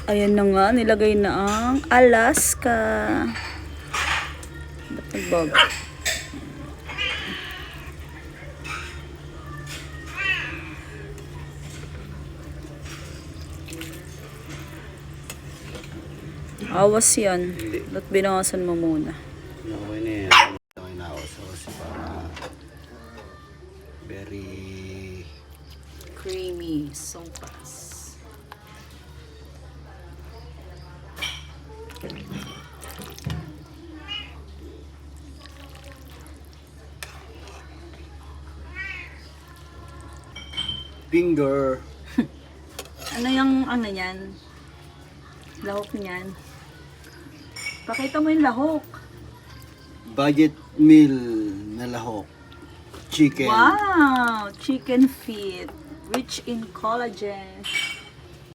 Ayan na nga, nilagay na ang Alaska. Ba't nagbago? Awas yan. Ba't binawasan mo muna? Okay na yan. Okay na ako. So, kasi para very Creamy sopas. finger. Ano yung ano yan? Lahok niyan. Pakita mo yung lahok. Budget meal na lahok. Chicken. Wow! Chicken feet. Rich in collagen.